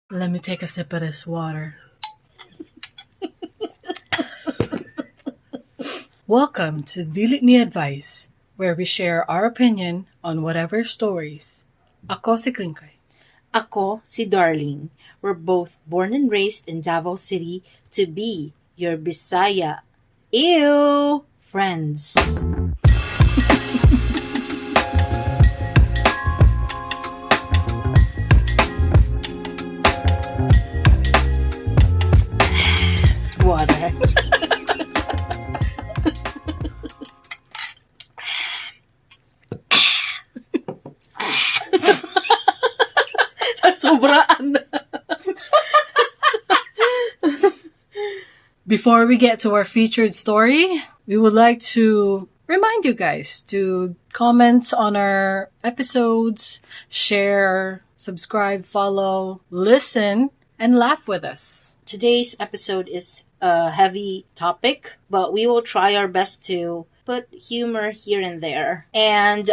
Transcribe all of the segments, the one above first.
Let me take a sip of this water. Welcome to Dili Ni Advice, where we share our opinion on whatever stories. Ako si Kringkay. Ako si Darling. We're both born and raised in Davao City to be your Bisaya. Ew! Friends. Water. Sobraan. Before we get to our featured story, we would like to remind you guys to comment on our episodes, share, subscribe, follow, listen, and laugh with us. Today's episode is a heavy topic, but we will try our best to put humor here and there. And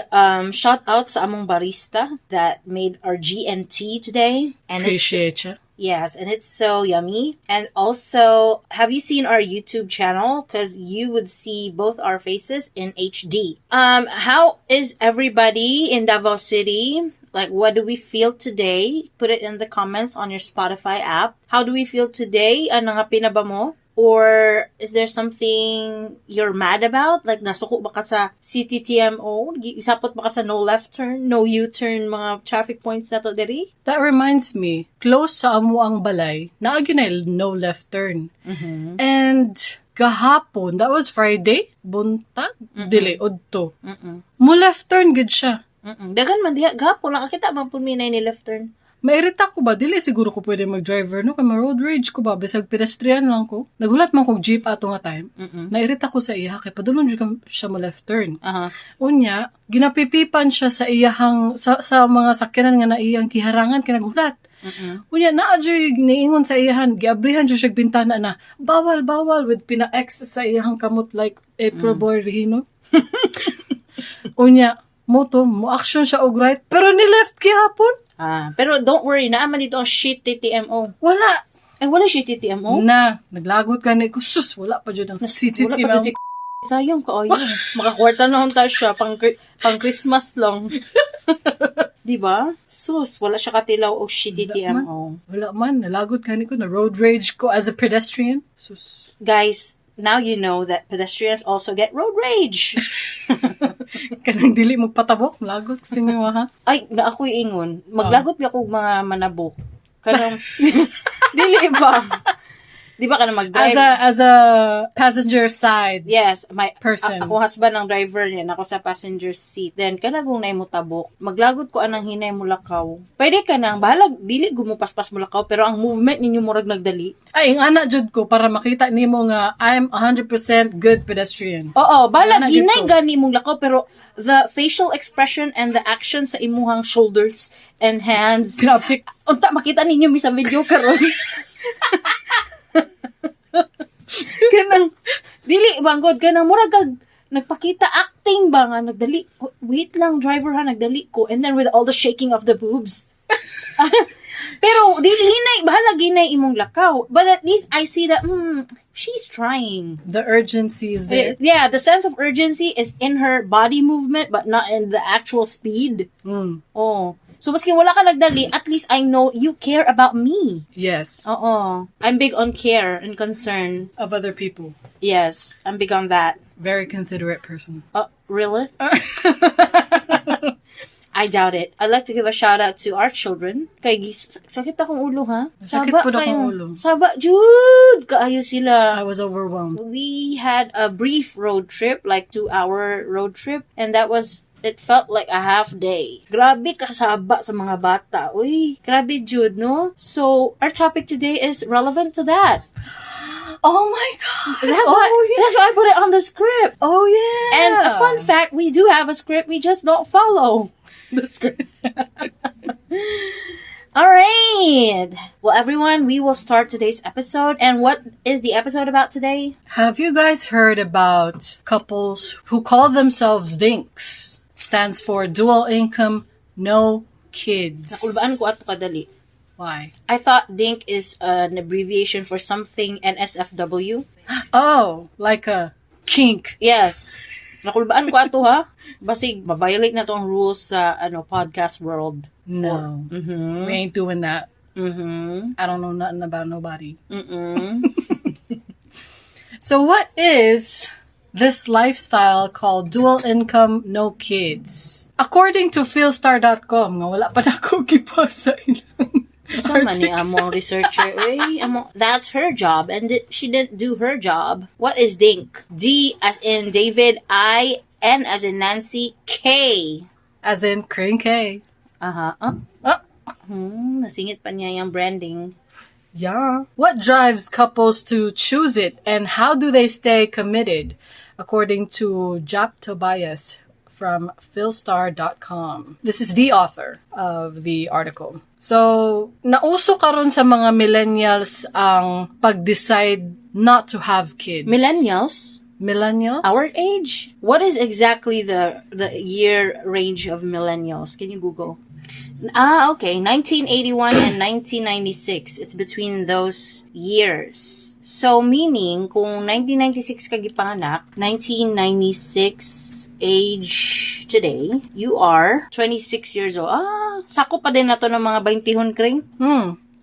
shout out sa among barista that made our GNT today. And Appreciate you. Yes, and it's so yummy. And also, have you seen our YouTube channel? Because you would see both our faces in HD. How is everybody in Davao City? Like, what do we feel today? Put it in the comments on your Spotify app. How do we feel today? Ano nga pinaba mo? Or is there something you're mad about? Like, nasuko ba ka sa CTTMO? Isapot ba ka sa no left turn, no U-turn, mga traffic points na to diri? That reminds me, close sa amo ang balay, naagyo na no left turn. Mm-hmm. And gahapon, that was Friday, buntag, dili, udto. Mm-mm. Mo left turn good siya. Mm-mm. Dagan man diha, gapon, nakakita man po minay ni left turn. Mairita ko ba? Dili siguro ko pwede mag-driver, no? Kaya ma-road rage ko ba? Bisag pedestrian lang ko. Nagulat man kong jeep ato nga time. Mm-mm. Nairita ko sa iya, kaya padulong dyan siya mo left turn. Uh-huh. Unya, ginapipipan siya sa iyahang, sa mga sakyanan nga na iyang kiharangan, kinagulat. Mm-mm. Unya, naadyo'y niingon sa iyahan, giabrihan dyan siya bintana na, bawal, with pina-X sa iyahang kamot like April Boy Regino. Unya, mo action siya og right, pero ni left gihapon. Pero don't worry, naaman dito ang shit TTMO. Wala. Ay, wala shit TTMO? Naglagot ka ni Sus, wala pa dyan ang CTTM. Wala pa dyan sayang ka, ayun. Makakwarta na hunta siya, pang Christmas lang. Diba? Sus, wala siya katilaw o shit TTMO. Wala man, nalagot ka ni ko, na road rage ko as a pedestrian. Sus. Guys, now you know that pedestrians also get road rage. Kanang dili magpatabok, lagot kasi nga ha. Ay, na ako'y ingon. Maglagot ba ako mga manabok? Kanang, dili ba? Di ba ka na mag-drive? As a passenger side. Yes, my person. Ako husband ng driver niya, ako sa passenger seat. Then, kanagong na mo tabok. Maglagot ko anang hinay mo lakaw. Pwede ka nang, bahala, dili gumupaspas mo lakaw, pero ang movement ninyo murag nagdali. Ay, ang anak jud ko, para makita nimo nga, I'm 100% good pedestrian. Oo, bahala, Ang hinay gani mong lakaw, pero the facial expression and the action sa imuhang shoulders and hands. Grabe. Unta, makita ninyo mi sa video karon. Kanang, dili, banggod, kanang, murag nagpakita acting ba nga, nagdali, wait lang, driver ha, nagdali ko, and then with all the shaking of the boobs. Pero, dili, hinay, bahala, ginay imong lakaw. But at least, I see that, she's trying. The urgency is there. Yeah, the sense of urgency is in her body movement, but not in the actual speed. Oh. So, maski wala ka nagdali, at least I know you care about me. Yes. Oo. I'm big on care and concern. Of other people. Yes, I'm big on that. Very considerate person. Really? I doubt it. I'd like to give a shout out to our children. Kay sakit akong ulo, ha? Sakit po na akong ulo. Saba, Jude! Kaayo sila. I was overwhelmed. We had a brief road trip, like 2-hour road trip, and it felt like a half day. Grabe kasaba sa mga bata. Uy, grabe Jude, no? So, our topic today is relevant to that. Oh my God! That's why I put it on the script. Oh yeah! And a fun fact, we do have a script, we just don't follow the script. All right. Well, everyone, we will start today's episode. And what is the episode about today? Have you guys heard about couples who call themselves DINKs? Stands for dual income, no kids. Nakulbaan ko ato kadali. Why? I thought DINK is an abbreviation for something NSFW. Oh, like a kink. Yes. Nakulbaan ko ato ha. Basig, ma-violate na to ang rules sa podcast world. No. Mm-hmm. We ain't doing that. Mm-hmm. I don't know nothing about nobody. Mm-mm. So what is this lifestyle called dual income, no kids? According to philstar.com, nga wala pa na ako gipasa ilang So many among researcher. That's her job, and she didn't do her job. What is DINK? D as in David, I, N as in Nancy, K as in Kringkay. Nasingit pa niya yung branding. Yeah. What drives couples to choose it, and how do they stay committed? According to Jap Tobias from philstar.com. This is the author of the article. So, nauso karon sa mga millennials ang pag-decide not to have kids. Millennials? Millennials? Our age? What is exactly the year range of millennials? Can you Google? Okay. 1981 and 1996. It's between those years. So, meaning, kung 1996 ka gipanganak, 1996 age today, you are 26 years old. Sako pa din na to ng mga 20 kring?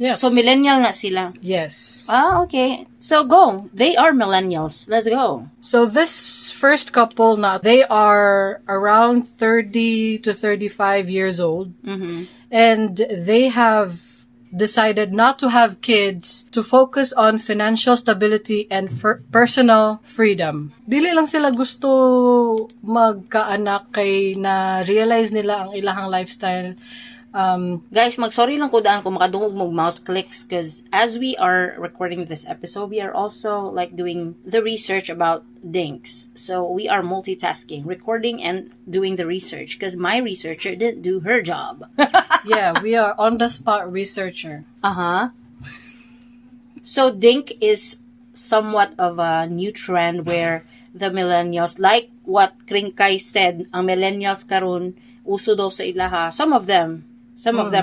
Yes. So, millennial nga sila. Yes. Okay. So, go. They are millennials. Let's go. So, this first couple now, they are around 30 to 35 years old. Mm-hmm. And they have decided not to have kids to focus on financial stability and personal freedom. Dili lang sila gusto magka-anak kay na-realize nila ang ilahang lifestyle. Guys, mag-sorry lang ko daan kung makadungog mo mouse clicks because as we are recording this episode, we are also like doing the research about DINKs. So we are multitasking, recording and doing the research because my researcher didn't do her job. Yeah, we are on-the-spot researcher. So DINK is somewhat of a new trend where the millennials, like what Kringkay said, ang millennials karon uso daw sa ilaha. Some of them,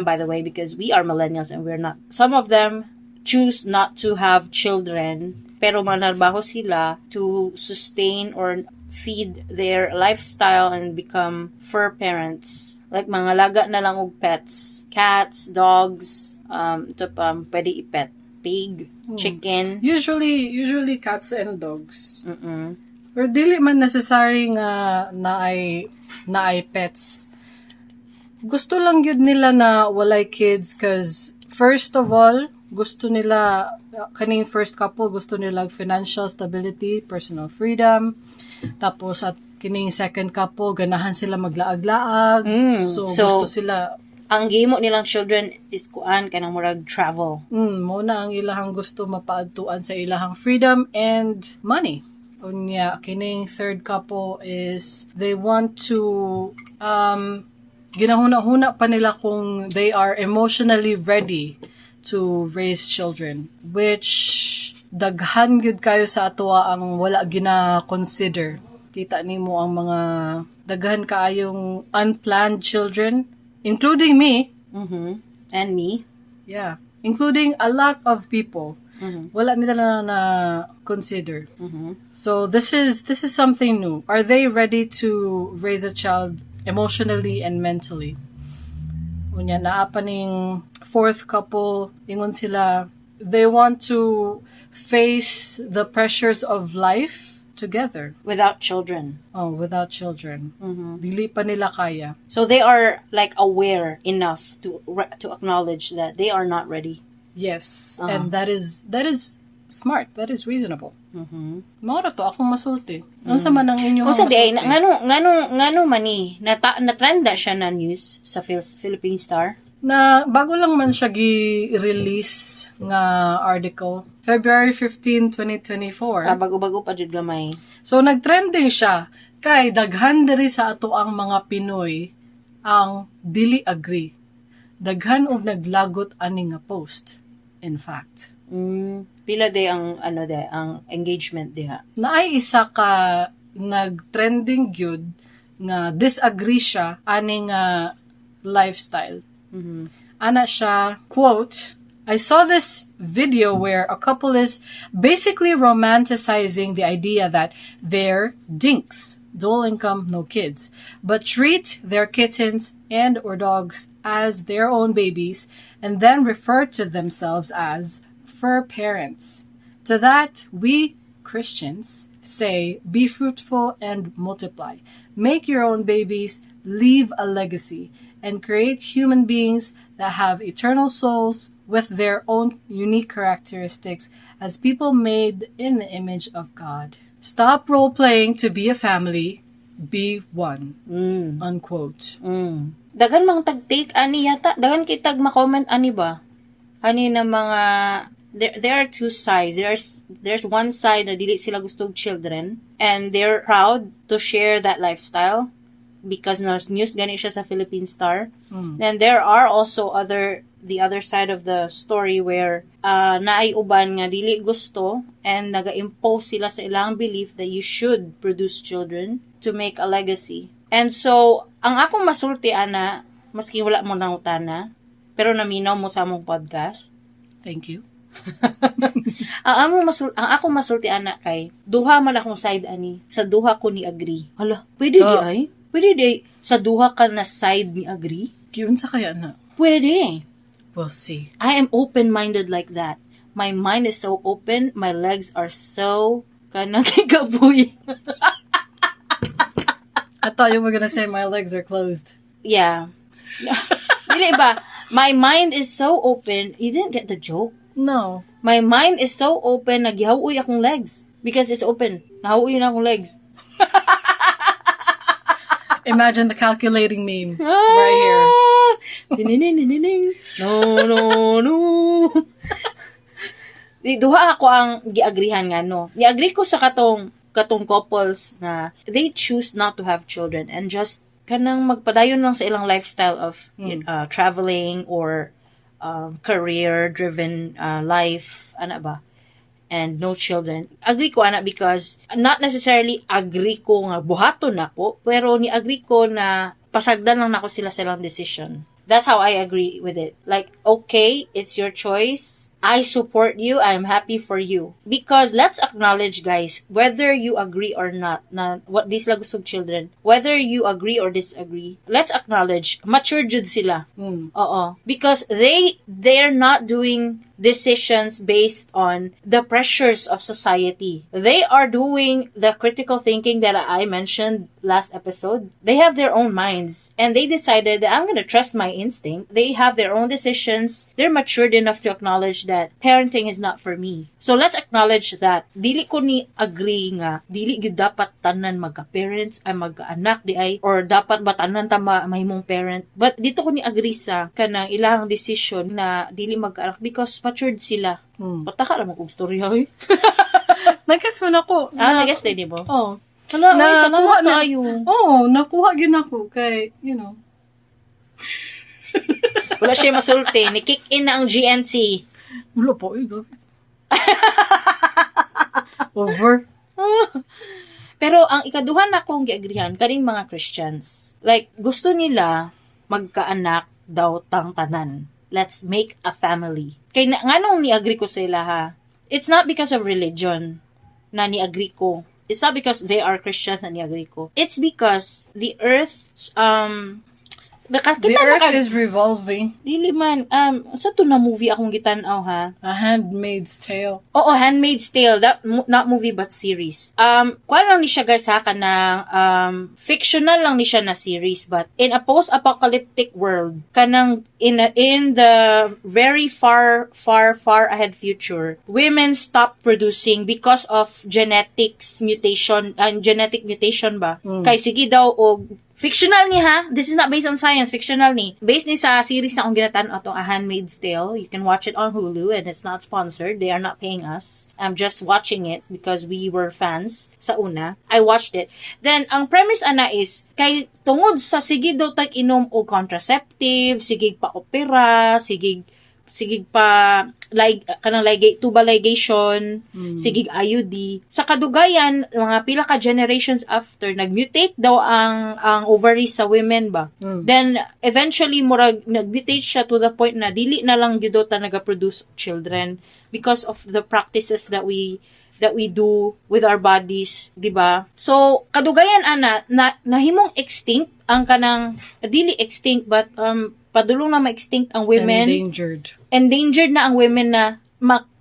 by the way, because we are millennials and we're not. Some of them choose not to have children, pero manarbaho sila to sustain or feed their lifestyle and become fur parents. Like mga laga na lang og pets. Cats, dogs, pwede ipet. Pig, chicken. Usually cats and dogs. Pero dili man necessary nga naay pets. Gusto lang yun nila na walay kids cause first of all, gusto nila, kaning first couple, gusto nila financial stability, personal freedom. Tapos at kining second couple, ganahan sila maglaag-laag. So gusto sila. Ang gimo nilang children is kuan kanang murag travel. Muna ang ilahang gusto mapaadtuan sa ilahang freedom and money. Unya, kining third couple is they want to ginahuna-huna pa nila kung they are emotionally ready to raise children, which daghan gyud kayo sa atoa ang wala gina-consider. Kita nimo ang mga daghan kaayong unplanned children, including me. And me. Yeah, including a lot of people. Wala nila na consider. So this is something new. Are they ready to raise a child emotionally and mentally? Unya naapa ning fourth couple, ingon sila they want to face the pressures of life together without children. Without children. Dili pa nila kaya. So they are like aware enough to acknowledge that they are not ready. Yes, and that is smart. That is reasonable. Maura to akong masulti. Ano sa man ang inyong masulti? Ngano mani na-trend na siya na news sa Philippine Star? Na bago lang man siya gi-release nga article. February 15, 2024. Bago-bago pa jud gamay. So nag-trending siya kay daghan diri sa ato ang mga Pinoy ang dili agree. Daghan og naglagot ani nga post. In fact. Pila day ang ang engagement diha. Naay isa ka nag-trending gyud nga disagree siya ani nga lifestyle. Ana siya, quote, I saw this video where a couple is basically romanticizing the idea that they're dinks, dual income, no kids, but treat their kittens and or dogs as their own babies and then refer to themselves as fur parents. To that, we Christians say, be fruitful and multiply. Make your own babies, leave a legacy, and create human beings that have eternal souls with their own unique characteristics as people made in the image of God. Stop role-playing to be a family, be one. Unquote. Dagan mang tag-take, ani yata. Dagan kitag ma-comment, ani ba? Ani na mga... There are two sides. There's one side na dili sila gustong children, and they're proud to share that lifestyle because news gani siya sa Philippine Star. Then there are also the other side of the story where naay uban nga dili gusto and naga-impose sila sa ilang belief that you should produce children to make a legacy. And so, ang akong masulti, ana, maski wala mo nangutana, pero naminaw mo sa among podcast. Thank you. ang akong masulti, ana, kay duha man akong side, ani. Sa duha ko ni agree. Hala, pwede di ay? Pwede di sa duha ka na side ni agree? Kiyon sa kaya na? Pwede. We'll see. I am open-minded like that. My mind is so open. My legs are so kanang-kigabuy. I thought you were gonna say my legs are closed. Yeah. Dili ba? My mind is so open. You didn't get the joke? No. My mind is so open na gihawoy akong legs. Because it's open. Nahawoy na akong legs. Imagine the calculating meme right here. No. Duha ako ang giagrihan nga, no. Giagri ko sa katong couples na they choose not to have children and just kanang magpadayon lang sa ilang lifestyle of traveling or career-driven life, ana ba? And no children. Agree ko, ana, because not necessarily agree ko nga buhaton nako, pero ni agree ko na pasagdan lang nako sila sa ilang decision. That's how I agree with it. Like, okay, it's your choice. I support you. I'm happy for you. Because let's acknowledge, guys, whether you agree or not, na what these lagusog children, whether you agree or disagree, let's acknowledge, mature jud sila. Oo. Because they're not doing decisions based on the pressures of society. They are doing the critical thinking that I mentioned last episode. They have their own minds. And they decided that I'm going to trust my instinct. They have their own decisions. They're matured enough to acknowledge that parenting is not for me. So let's acknowledge that. Dili ko ni agree nga, dili gyud dapat tanan magka-parents ay magka-anak di ay, or dapat ba tanan ta mahimong parent. But dito ko ni agree sa kanang ilang decision na dili magka-anak because matured sila. Pataka ra mo kong storya hoy. Nag-guess mo na ko. Nag-guess din mo? Oh. Hala, nakuha na tayo. Oh, nakuha gyud ako kay, you know. Wala siya masulti. Ni-kick in na ang GNC. Wala po, grabe. Over. Pero ang ikaduhan na kong giagrihan, kaning mga Christians, like, gusto nila magkaanak daw tang tanan. Let's make a family. Kaya nganong ni-agree ko sila, ha? It's not because of religion na ni-agree ko. It's not because they are Christians na ni-agree ko. It's because the earth, the earth is revolving. Dili man, sa to na movie akong gitanaw, ha? A Handmaid's Tale. Oo, Handmaid's Tale. That, not movie, but series. Kuha lang ni siya, guys, ha, kanang, fictional lang ni siya na series, but in a post-apocalyptic world, kanang, in the very far ahead future, women stop producing because of genetic mutation ba? Kay sige daw, og fictional ni, ha? This is not based on science. Fictional ni. Based ni sa series na akong ginatan atong A Handmaid's Tale. You can watch it on Hulu and it's not sponsored. They are not paying us. I'm just watching it because we were fans sa una. I watched it. Then, ang premise, ana, is kay tungod sa sige daw tag inom o contraceptive, sige pa-opera, sige sigig pa kanang tuba ligation, sigig IUD. Sa kadugayan, mga pila ka generations after, nagmutate daw ang ovaries sa women ba. Then eventually murag nagmutate siya to the point na dili na lang gyud ta nagaproduce children because of the practices that we do with our bodies, di ba? So kadugayan ana nahimong extinct ang kanang dili extinct but padulong na ma-extinct ang women. Endangered na ang women na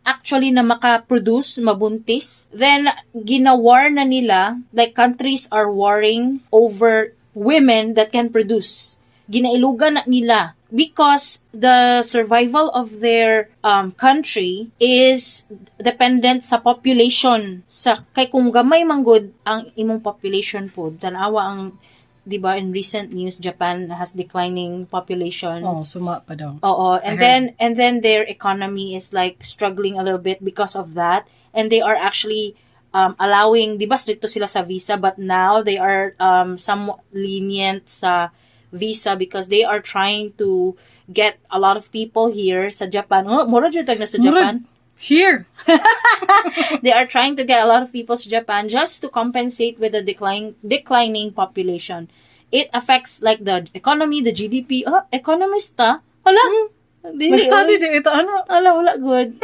actually na maka-produce, mabuntis. Then, ginawar na nila, like countries are warring over women that can produce. Ginailugan na nila because the survival of their country is dependent sa population. Kay kung gamay manggod ang imong population po, tanawa ang diba, in recent news, Japan has declining population. Oh, suma pa daw. Oo, and then their economy is like struggling a little bit because of that, and they are actually allowing, diba, stricto sila sa visa, but now they are somewhat lenient sa visa because they are trying to get a lot of people here sa Japan. Oh, mura jud tag na sa Japan. Here. They are trying to get a lot of people to Japan just to compensate with the declining population. It affects like the economy, the GDP. Economist ta? Hala? Mag-study di ito. Ano? Hala, wala good.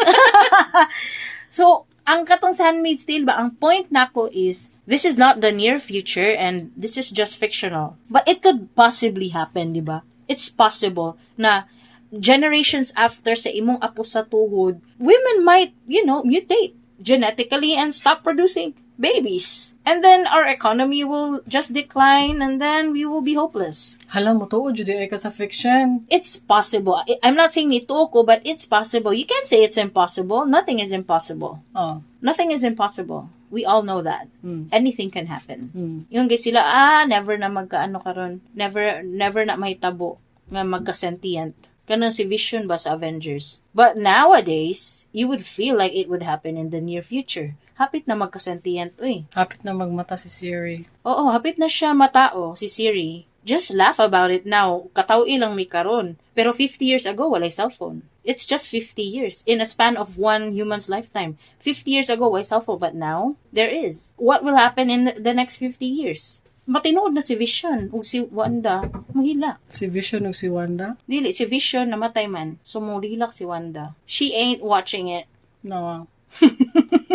So, ang katong sa Handmaid's Tale ba, ang point nako is, this is not the near future and this is just fictional. But it could possibly happen, di ba? It's possible na generations after sa imong apo sa tuhod, women might, mutate genetically and stop producing babies. And then our economy will just decline and then we will be hopeless. Hala mo to, jud ay ka sa fiction. It's possible. I'm not saying nito ko, but it's possible. You can't say it's impossible. Nothing is impossible. Oh. Nothing is impossible. We all know that. Anything can happen. Yung guys sila, never na magkaano karon. Never na mahitabo nga magka-sentient. Kanang si Vision ba sa Avengers. But nowadays, you would feel like it would happen in the near future. Hapit na magka-sentient, uy. Hapit na magmata si Siri. Oo, hapit na siya matao, si Siri. Just laugh about it now. Katawi lang may karon. Pero 50 years ago, walay cellphone. It's just 50 years. In a span of one human's lifetime. 50 years ago, walay cellphone. But now, there is. What will happen in the next 50 years? Matinood na si Vision ug si Wanda mahila. Si Vision ug si Wanda? Dili, si Vision namatay man. So, mahilak si Wanda. She ain't watching it. No.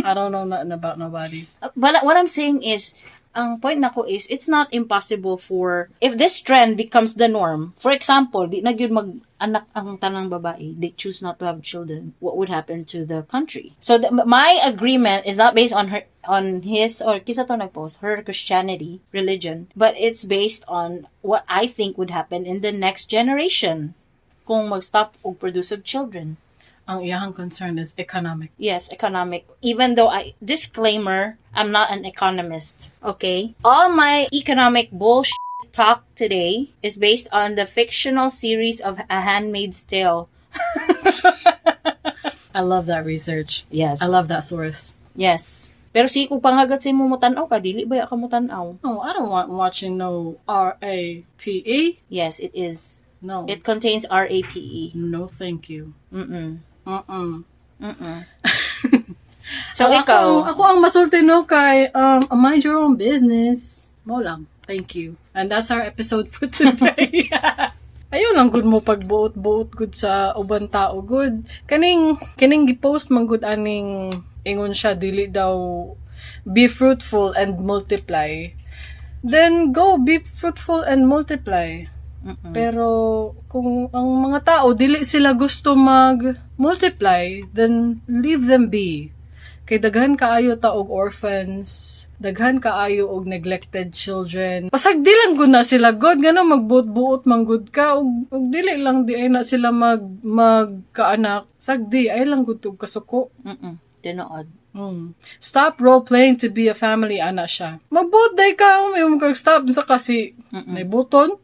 I don't know nothing about nobody. But what I'm saying is, ang point nako is, it's not impossible if this trend becomes the norm. For example, di na gyud mag-anak ang tanang babae, they choose not to have children. What would happen to the country? So my agreement is not based on his or kisa to nagpost, her Christianity, religion, but it's based on what I think would happen in the next generation kung mag-stop og produce of children. Ang iyahang concern is economic. Yes, economic. Even though disclaimer, I'm not an economist. Okay? All my economic bullshit talk today is based on the fictional series of A Handmaid's Tale. I love that research. Yes. I love that source. Yes. Pero si kung panghagat sa mo mutanaw ka, dili ba ka mutanaw? No, I don't want watching no RAPE. Yes, it is. No. It contains RAPE. No, thank you. So, ikaw? Ako ang masulti no kay mind your own business. Mo lang. Thank you. And that's our episode for today. Ayaw lang good mo pagbuot-buot good sa uban tao good. Kaning gi-post man good aning ingon siya dili daw be fruitful and multiply. Then go be fruitful and multiply. Pero kung ang mga tao dili sila gusto mag-multiply, then leave them be. Kay daghan kaayo ta og orphans, daghan kaayo og neglected children. Pasagdi lang gud na sila god ngano magbuot-buot manggod ka og dili lang di ay na sila magkaanak. Sagdi ay lang gud og kasuko. Tinuod. Stop role-playing to be a family, ana siya. Magbuday ka, may mag-stop sa kasi may buton.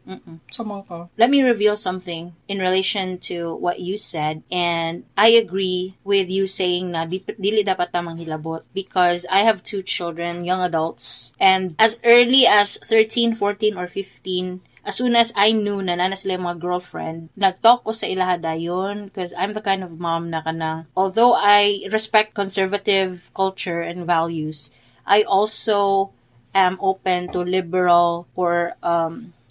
Samang ka. Let me reveal something in relation to what you said, and I agree with you saying na dili dapat tamang hilabot because I have 2 children, young adults, and as early as 13, 14, or 15, as soon as I knew na nana sila yung mga girlfriend, nag-talk ko sa ilaha dayon because I'm the kind of mom na kanang, although I respect conservative culture and values, I also am open to liberal or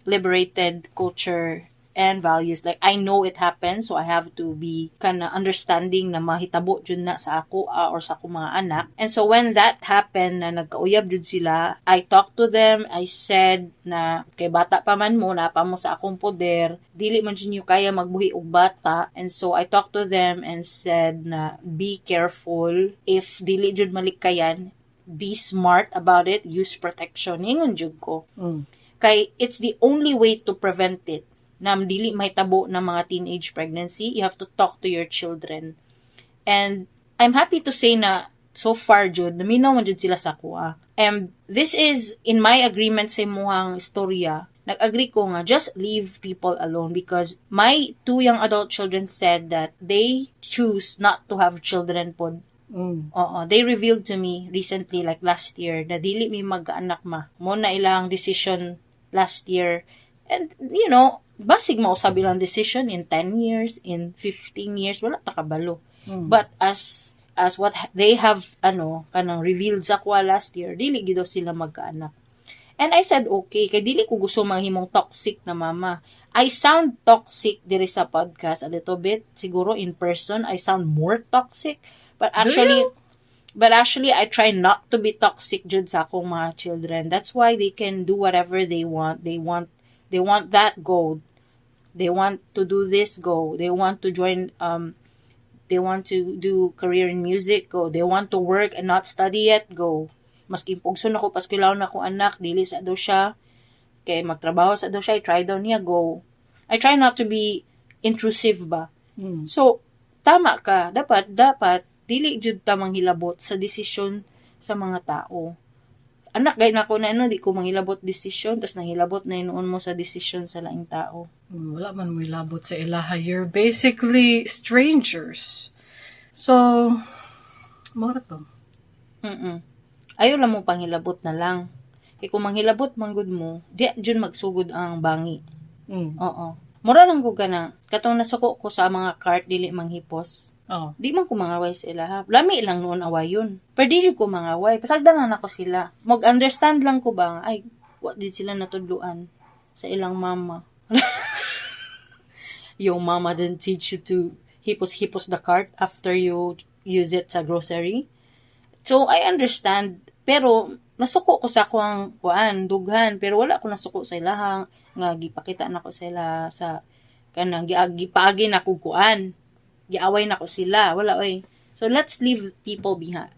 liberated culture and values. Like, I know it happens, so I have to be kinda understanding na mahitabo jud na sa ako or sa akong mga anak. And so when that happened, na nagkauyab jud sila, I talked to them, I said na, kay bata pa man mo, napa mo sa akong poder, dili man jud niyo kaya magbuhi og bata. And so I talked to them and said na, be careful, if dili jud malikayan, be smart about it, use protection. Ingon jud ko. Kay it's the only way to prevent it. Na dili mahitabo ng mga teenage pregnancy, you have to talk to your children. And I'm happy to say na so far jud naminaw man jud sila sa kuha. And this is in my agreement sa imuhang istorya. Nag-agree ko nga, just leave people alone because my 2 young adult children said that they choose not to have children pod. They revealed to me recently, like last year, na dili mi Magka-Anak ma. Mo na ilang decision last year. And, you know, basig mausab ilang decision in 10 years, in 15 years, wala ta kabalo. But as what they have, kanang revealed sa kwa last year, dili gidaw sila Magka-Anak. And I said, okay, kay dili ko gusto manghimong toxic na mama. I sound toxic diri sa podcast a little bit. Siguro in person, I sound more toxic. But actually, I try not to be toxic jud sa akong mga children. That's why they can do whatever they want. They want that, go. They want to do this, go. They want to join, they want to do career in music, go. They want to work and not study yet, go. Maski pugso na ko, paskilaw na ko anak, dili sa do siya. Kay magtrabaho sa do siya, try daw niya, go. I try not to be intrusive ba. So, tama ka. Dapat, dili jud ta manghilabot sa desisyon sa mga tao. Anak, gay na ko na di ko manghilabot desisyon, tas nanghilabot na inuon mo sa desisyon sa laing tao. Wala man mo ilabot sa ilaha. You're basically strangers. So, mora to. Ayaw lang mo panghilabot na lang. Kaya kung manghilabot manggod mo, di jud magsugod ang bangi. Oo. Mura lang ko na, katong nasuko ko sa mga cart, dili manghipos. Di man ko mangaway sa ilaha. Lami lang noon awayon. Pero di ko mangaway. Pasagdan na ako sila. Mag-understand lang ko ba, ay, what did sila natudluan sa ilang mama. Yung mama didn't teach you to hipos the cart after you use it sa grocery. So, I understand. Pero, nasuko ko sa akong dughan. Pero wala ko nasuko sa ilahang nga gipakita na ko sila sa kanang gipaagi na ko giaway na ko sila. Wala, oy. So, let's leave people behind.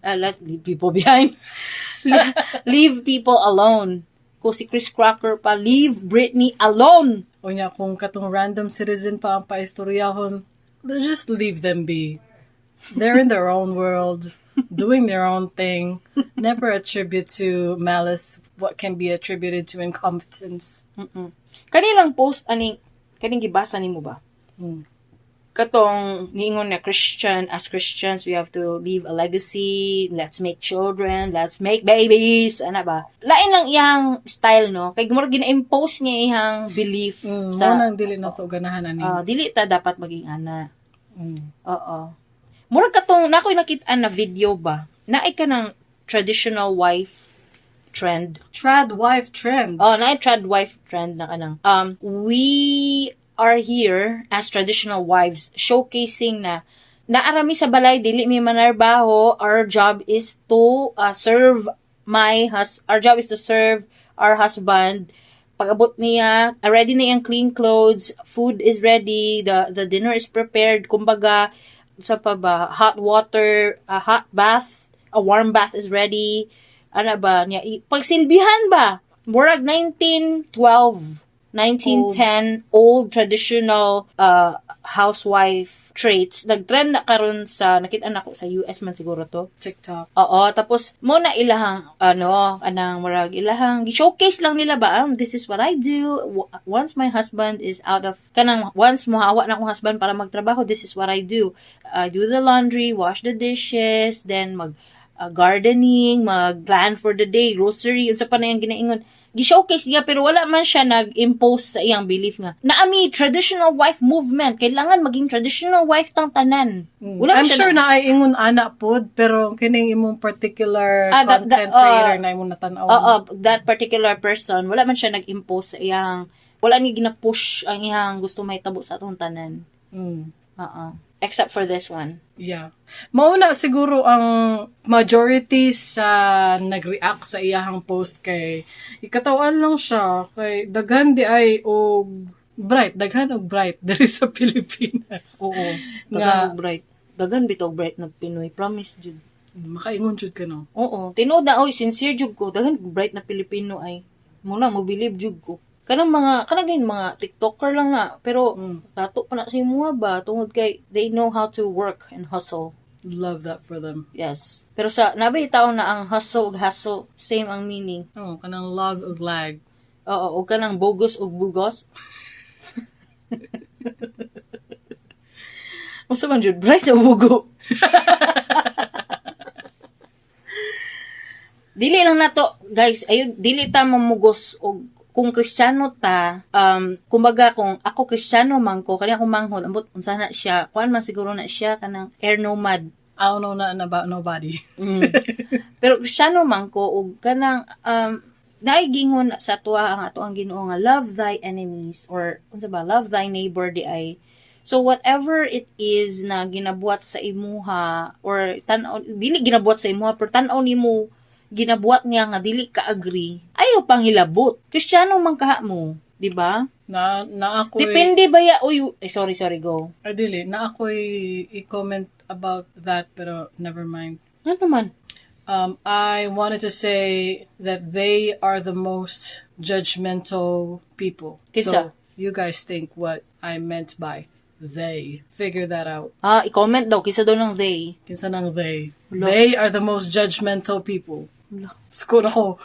Leave people alone. Kung si Chris Crocker pa, leave Britney alone. O niya, kung katong random citizen pa ang paistoryahon, just leave them be. They're in their own world, doing their own thing. Never attribute to malice what can be attributed to incompetence. Kanilang post, kaning gibasa nimo ba? Katong niingon na as Christians, we have to leave a legacy, let's make children, let's make babies, ano ba? Lain lang iyang style, no? Kay mura gina-impose niya iyang belief sa nang dili na to ganahan ani. Dili ta dapat maging ana. Oo. Mura katong nakoy nakita na video ba? Naay ka ng traditional wife trend. Trad wife trend. Naay trad wife trend na kanang. We are here as traditional wives showcasing na naarami sa balay dili mi manarbaho. Our job is to serve our husband. Pag-abot niya, ready na yung clean clothes, food is ready, the dinner is prepared, kumbaga sa pa ba, hot water, a hot bath, a warm bath is ready. Ano ba niya, pagsilbihan ba, murag 1910 old traditional housewife traits. Nag-trend na karon sa nakita nako sa US man siguro to. TikTok. Oo, tapos mo na ilahang anang murag ilahang showcase lang nila ba, this is what I do once my husband is out of once mohawa na akong husband para magtrabaho, this is what I do. I do the laundry, wash the dishes, then mag gardening, mag plan for the day, grocery, unsa pa na yung ginaingon. gi-showcase niya pero wala man siya nag-impose sa iyang belief nga. Naami traditional wife movement, kailangan maging traditional wife tang tanan. Wala I'm sure na ay ingon ana pod, pero kining imong particular content creator na imong natanaw. That particular person, wala man siya nag-impose sa iyang, wala ni gina-push ang iyang gusto mahitabo sa atong tanan. Except for this one. Yeah. Mauna siguro ang majority sa nag-react sa iyahang post kay ikatawan lang siya kay daghan di ay og bright diri sa Pilipinas. Oo. Daghan og bright. Daghan bitog bright na Pinoy. Promise jud. Makaingon jud ka no. Oo. Tinuod na sincere jud ko. Daghan bright na Pilipino ay muna mo believe jud ko. Kanang mga TikToker lang na pero tato pa na sa imuha ba tungod kay they know how to work and hustle. Love that for them. Yes. Pero sa nabay taon na ang hustle ug hustle same ang meaning. Kanang log ug lag. Oo, ug kanang bogus ug bugos. Unsa man jud bright o bugo? Dili lang nato, guys, ayo dili ta mamugos og kung Kristiyano ta, kumbaga kung ako Kristiyano man ko, kanya akong manghod, ambot unsa na siya, kuan man siguro na siya kanang air nomad. I don't know na about nobody. Pero Kristiyano man ko ug kanang naigingon sa tuwa ang ato ang Ginoo nga love thy enemies or unsa ba love thy neighbor di ay. So whatever it is na ginabuhat sa imuha or tan-aw dili ginabuhat sa imuha pero tan-aw nimo ginabuhat niya nga dili ka agree ayaw pang hilabot. Kristiyano man kaha mo, di ba? Na ako depende ba ya sorry go. Dili na ako i-comment about that pero never mind. Ano man? I wanted to say that they are the most judgmental people. Kisa? So you guys think what I meant by they. Figure that out. I-comment daw kisa daw ng they. Kinsa nang they. Hello? They are the most judgmental people. Skor ako.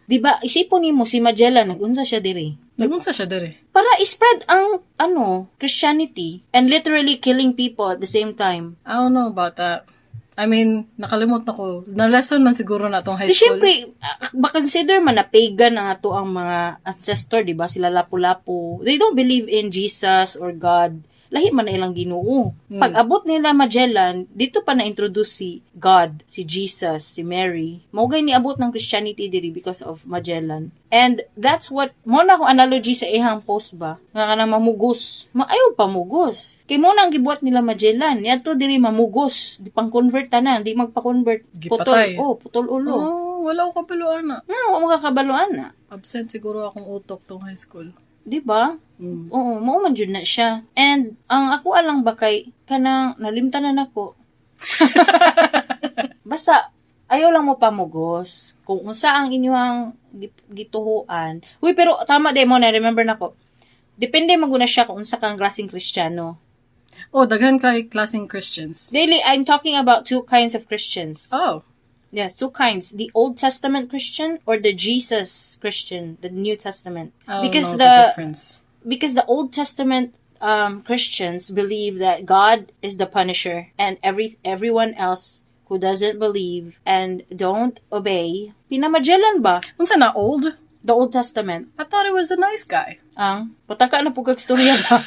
Diba, isipon nimo si Magellan, nagunsa siya diri. Para i-spread ang, Christianity and literally killing people at the same time. I don't know about that. I mean, nakalimot na ko. Na-lesson man siguro na itong high school. Siyempre, consider man na pagan ang ato ang mga ancestor, diba? Sila lapu-lapu. They don't believe in Jesus or God. Lahi man na ilang Ginoo. Pag abot nila Magellan, dito pa na-introduce si God, si Jesus, si Mary. Maugay ni abot ng Christianity diri because of Magellan. And that's what, mo na akong analogy sa ihang post ba? Nga ka na mamugos. Ayaw pa mugos. Kay mo na ang gibuhat nila Magellan. Yato diri mamugos. Di pang convert tanan. Di magpa-convert. Gipatay. Putol ulo. Wala ko kabaluan na. Wala ka kabaluan na. Absent siguro akong utok tong high school. Diba? Oo, mauman jud na siya. And ang ako alang ba kay kanang nalimtanan ako. Basta ayaw lang mo pamugos kung unsa ang inyong gituhuan. Uy, pero tama di mo na remember nako. Depende maguna siya kung unsa kang klaseng Kristiyano. Daghan kay klaseng Christians. Daily, I'm talking about two kinds of Christians. Oh. Yes, two kinds. The Old Testament Christian or the Jesus Christian, the New Testament. I don't know the difference. Because the Old Testament Christians believe that God is the punisher and everyone else who doesn't believe and don't obey, pinamagellan ba? Unsa na old? The Old Testament. I thought he was a nice guy. Pataka na po kagstorya ba?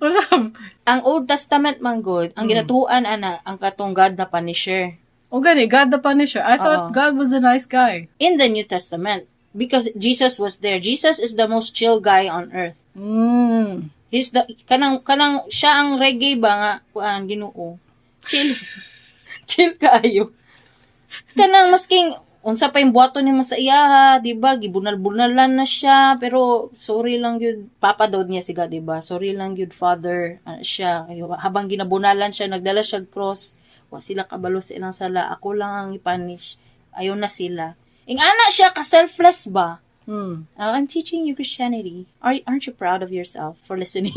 What's up? Ang Old Testament man good, ang ginatuan ana ang katong God na punisher. Gani, God the punisher. I thought God was a nice guy. In the New Testament, because Jesus was there. Jesus is the most chill guy on earth. He's the kanang siya ang reggae ba nga Ginoo. Chill kaayo. Kanang masking unsa pa yung buhaton ni sa iya, di ba? Gibunal-bunalan na siya, pero sorry lang yun. Papa daw niya siga, di ba? Sorry lang yun, father. Siya, habang ginabunalan siya, nagdala siya cross. Wa sila kabalo sa ilang sala. Ako lang ang ipanish. Ayaw na sila. Ana siya, ka-selfless ba? I'm teaching you Christianity. Aren't you proud of yourself for listening?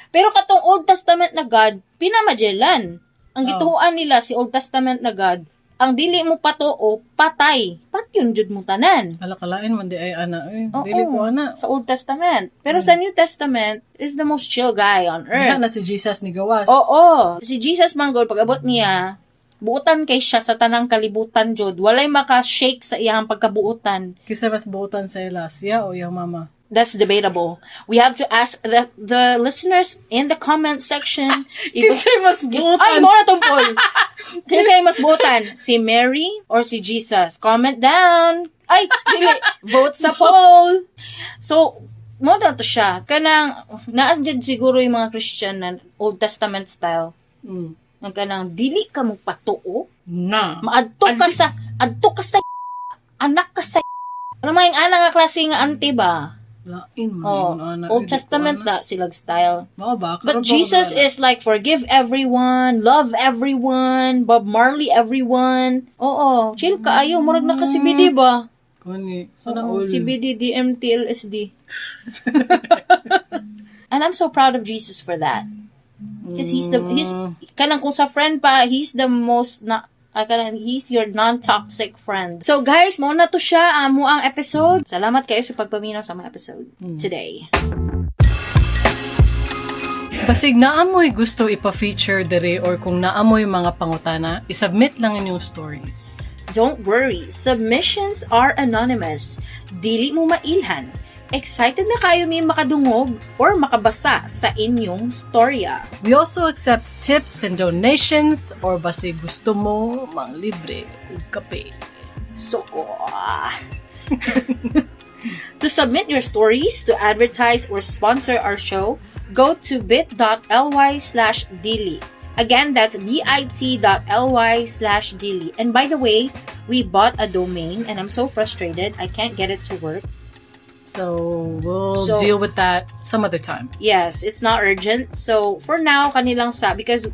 Pero katong Old Testament na God, pinamagellan. Ang gituhuan nila si Old Testament na God, ang dili mo patuo, patay. Pat yun jud mo tanan. Alakalain man di ay ana. Dili ko ana. Sa Old Testament. Pero sa New Testament, is the most chill guy on earth. Na si Jesus ni gawas. Oo. Si Jesus manggol, pag abot niya, buutan kay siya sa tanang kalibutan jud. Walay maka-shake sa iyang pagkabuutan. Kisa mas buutan sa ila, siya o yung mama? That's debatable. We have to ask the listeners in the comment section. Kisa mas buutan. Ay, mo na tong poll. Kisa mas buutan, si Mary or si Jesus? Comment down. Ay, dili. Vote sa poll. So, mo na to siya. Kanang, naasdyan siguro yung mga Christian na Old Testament style. Ang kanang, dili ka mo patuo. Maadto ka sa, anak ka sa, ano may ana nga klase nga auntie ba? Lain mo anak. Old Testament na silag style. Ba? But Jesus is like, forgive everyone, love everyone, Bob Marley everyone. Oo, chill ka ayo, murag na ka CBD ba? Kani, sana all. CBD, DMT, LSD. And I'm so proud of Jesus for that. Because he's kanang kung sa friend pa, he's the most he's your non-toxic friend. So guys, mo na to siya mo ang episode. Salamat kayo sa pagpaminaw sa mga episode today. Basig naamoy gusto ipa-feature dere or kung naamoy mga pangutana, isubmit lang inyong stories. Don't worry, submissions are anonymous. Dili mo mailhan. Excited na kayo may makadungog or makabasa sa inyong storya. We also accept tips and donations or basi gusto mo mang libre ug kape. Soko. To submit your stories, to advertise or sponsor our show, go to bit.ly/dili. Again, that's bit.ly/dili. And by the way, we bought a domain and I'm so frustrated. I can't get it to work. So, we'll deal with that some other time. Yes, it's not urgent. So, for now, kanilang because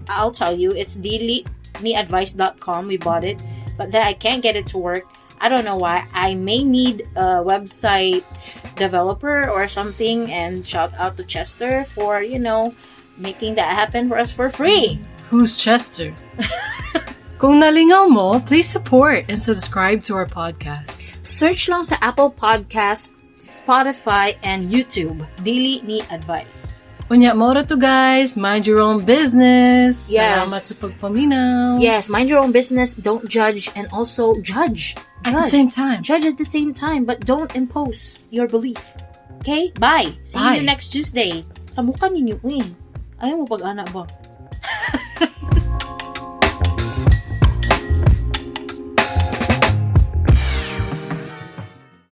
I'll tell you, it's diliniadvice.com. We bought it. But then I can't get it to work. I don't know why. I may need a website developer or something. And shout out to Chester for, making that happen for us for free. Who's Chester? Kung nalingaw mo, please support and subscribe to our podcast. Search lang sa Apple Podcasts, Spotify, and YouTube. Dili Ni Advice. Unya, mora to guys. Mind your own business. Yes. Salamat sa pagpaminaw. Yes, mind your own business. Don't judge. And also, judge. At the same time. Judge at the same time, but don't impose your belief. Okay? Bye. See you next Tuesday. Sa mukha ninyo, Ayaw mo pag-anak ba?